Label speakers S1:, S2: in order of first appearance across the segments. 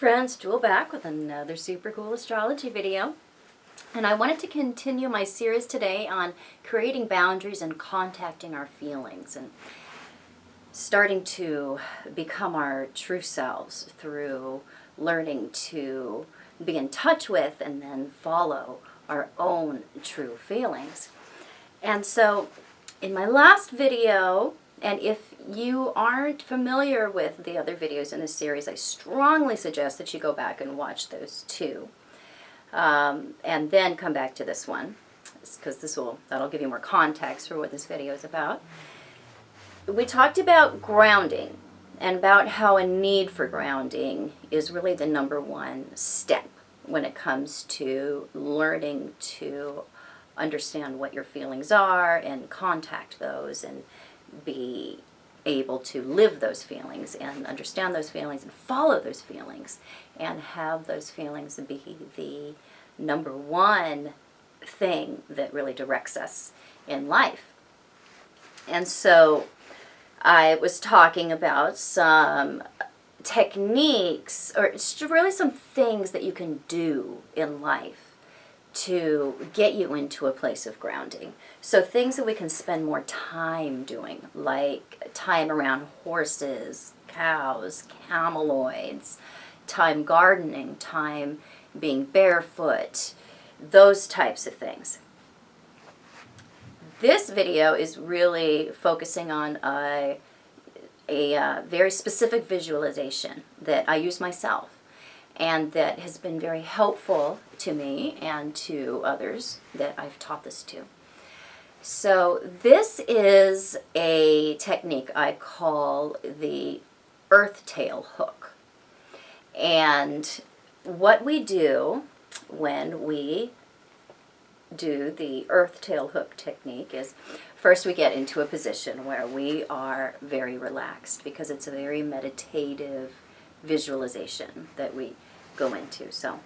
S1: friends, Jewel back with another super cool astrology video. And I wanted to continue my series today on creating boundaries and contacting our feelings and starting to become our true selves through learning to be in touch with and then follow our own true feelings. And so in my last video, and if you aren't familiar with the other videos in this series, I strongly suggest that you go back and watch those two. And then come back to this one, because that'll give you more context for what this video is about. We talked about grounding and about how a need for grounding is really the number one step when it comes to learning to understand what your feelings are and contact those and be able to live those feelings and understand those feelings and follow those feelings and have those feelings be the number one thing that really directs us in life. And so I was talking about some techniques, or really some things that you can do in life to get you into a place of grounding. So things that we can spend more time doing, like time around horses, cows, cameloids, time gardening, time being barefoot, those types of things. This video is really focusing on a very specific visualization that I use myself and that has been very helpful to me and to others that I've taught this to. So this is a technique I call the earth tail hook. And what we do when we do the earth tail hook technique is first we get into a position where we are very relaxed, because it's a very meditative visualization that we go into. So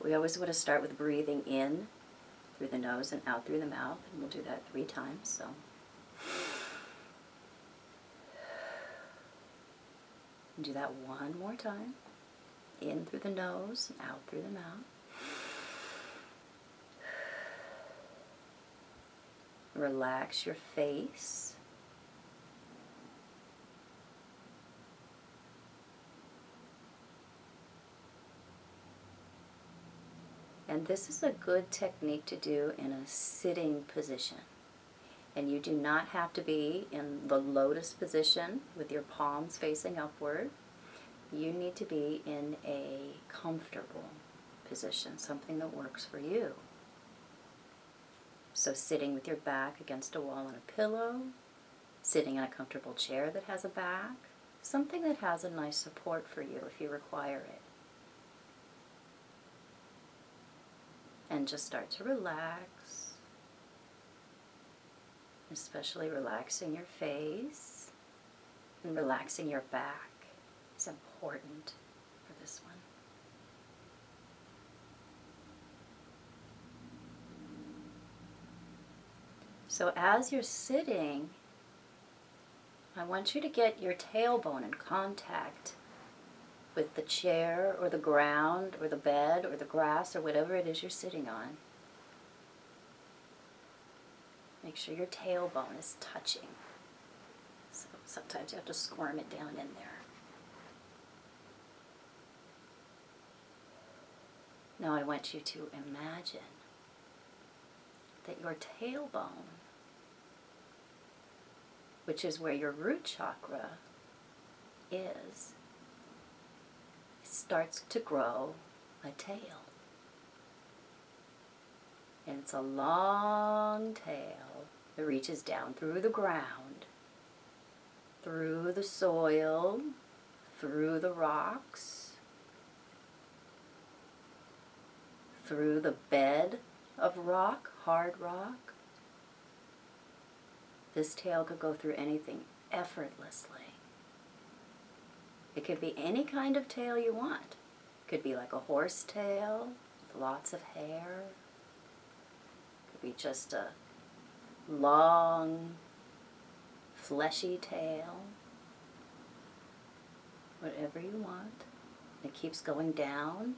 S1: we always want to start with breathing in through the nose and out through the mouth, and we'll do that 3 times. So do that one more time. In through the nose and out through the mouth. Relax your face. And this is a good technique to do in a sitting position. And you do not have to be in the lotus position with your palms facing upward. You need to be in a comfortable position, something that works for you. So sitting with your back against a wall on a pillow, sitting in a comfortable chair that has a back, something that has a nice support for you if you require it. And just start to relax, especially relaxing your face and relaxing your back. It's important for this one. So as you're sitting, I want you to get your tailbone in contact with the chair or the ground or the bed or the grass or whatever it is you're sitting on. Make sure your tailbone is touching. So sometimes you have to squirm it down in there. Now I want you to imagine that your tailbone, which is where your root chakra is, starts to grow a tail. And it's a long tail that reaches down through the ground, through the soil, through the rocks, through the bed of rock, hard rock. This tail could go through anything effortlessly. It could be any kind of tail you want. It could be like a horse tail with lots of hair. It could be just a long, fleshy tail. whatever you want. It keeps going down,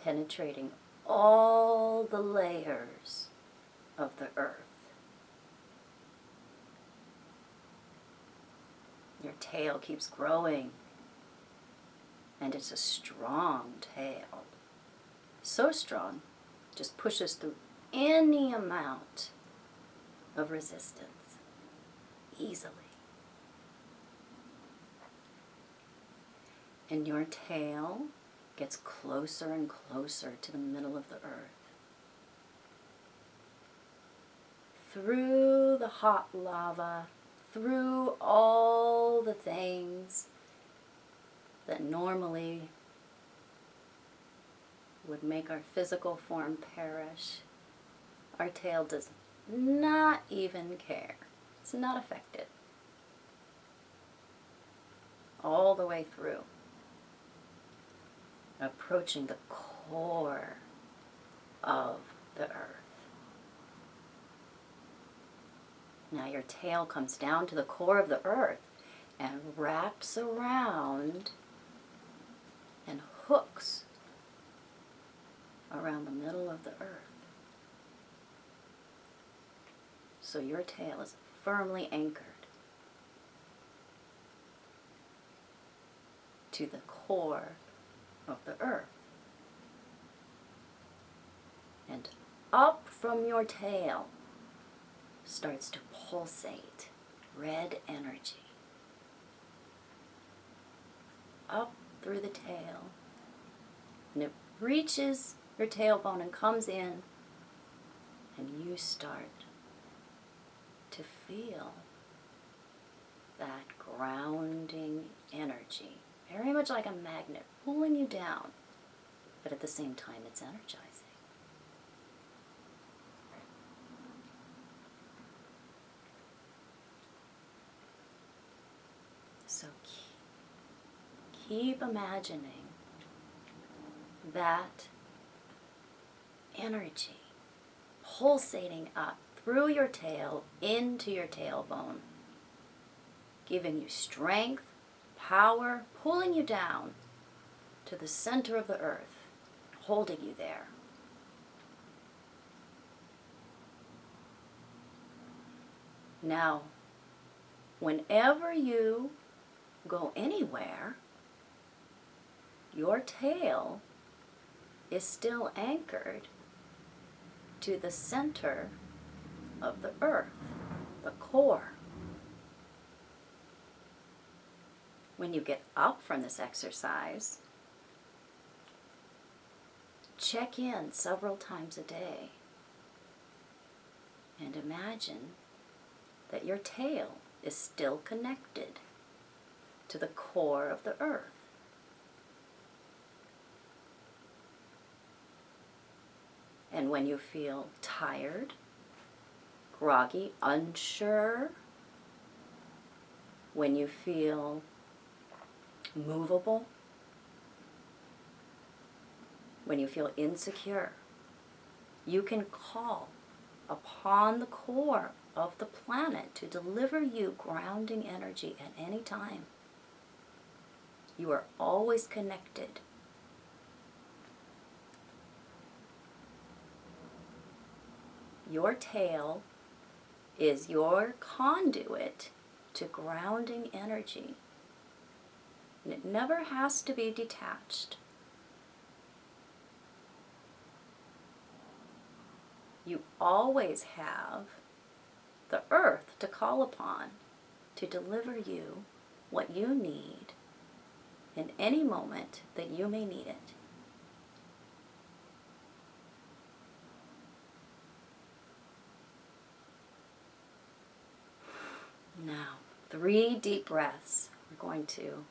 S1: penetrating all the layers of the earth. Your tail keeps growing, and it's a strong tail. So strong, just pushes through any amount of resistance easily. And your tail gets closer and closer to the middle of the earth. Through the hot lava, through all the things that normally would make our physical form perish, our tail does not even care. It's not affected. All the way through. Approaching the core of the earth. Now your tail comes down to the core of the earth and wraps around and hooks around the middle of the earth. So your tail is firmly anchored to the core of the earth. And up from your tail starts to pulsate red energy. Up through the tail. And it reaches your tailbone and comes in, and you start to feel that grounding energy. Very much like a magnet pulling you down, but at the same time it's energizing. So keep imagining that energy pulsating up through your tail into your tailbone, giving you strength, power, pulling you down to the center of the earth, holding you there. Now, whenever you go anywhere, your tail is still anchored to the center of the earth, the core. When you get up from this exercise, check in several times a day and imagine that your tail is still connected to the core of the earth. And when you feel tired, groggy, unsure, when you feel movable, when you feel insecure, you can call upon the core of the planet to deliver you grounding energy at any time. You are always connected. Your tail is your conduit to grounding energy. And it never has to be detached. You always have the earth to call upon to deliver you what you need in any moment that you may need it. Now, 3 deep breaths. We're going to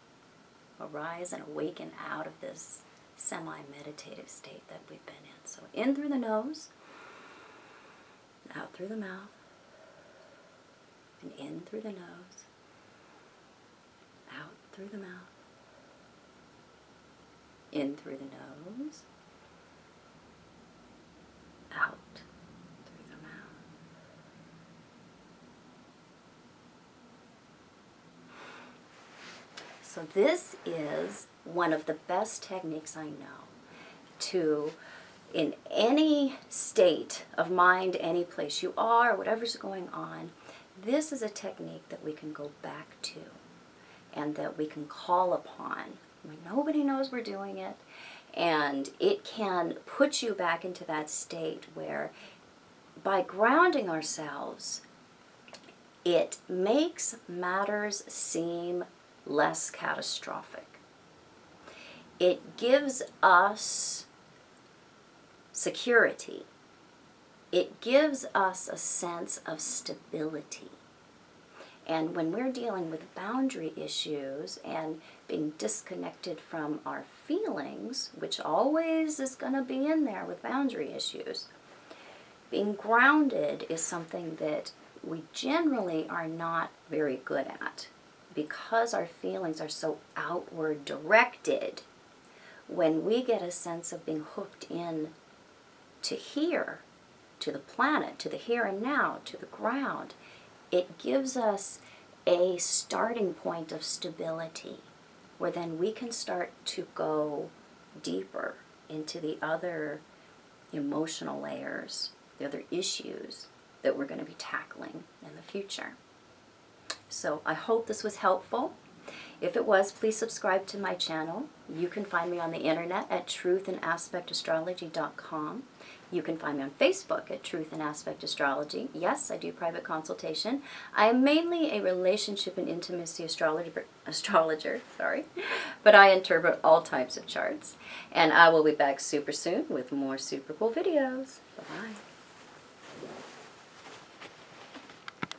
S1: arise and awaken out of this semi-meditative state that we've been in. So in through the nose, out through the mouth, and in through the nose, out through the mouth, in through the nose, out through the mouth. So this is one of the best techniques I know to, in any state of mind, any place you are, whatever's going on, this is a technique that we can go back to and that we can call upon when nobody knows we're doing it. And it can put you back into that state where, by grounding ourselves, it makes matters seem less catastrophic. It gives us security. It gives us a sense of stability. And when we're dealing with boundary issues and being disconnected from our feelings, which always is going to be in there with boundary issues, being grounded is something that we generally are not very good at because our feelings are so outward directed. When we get a sense of being hooked in to here, to the planet, to the here and now, to the ground, it gives us a starting point of stability where then we can start to go deeper into the other emotional layers, the other issues that we're going to be tackling in the future. So I hope this was helpful. If it was, please subscribe to my channel. You can find me on the internet at truthandaspectastrology.com. You can find me on Facebook at Truth and Aspect Astrology. Yes, I do private consultation. I am mainly a relationship and intimacy astrologer, but I interpret all types of charts. And I will be back super soon with more super cool videos. Bye-bye.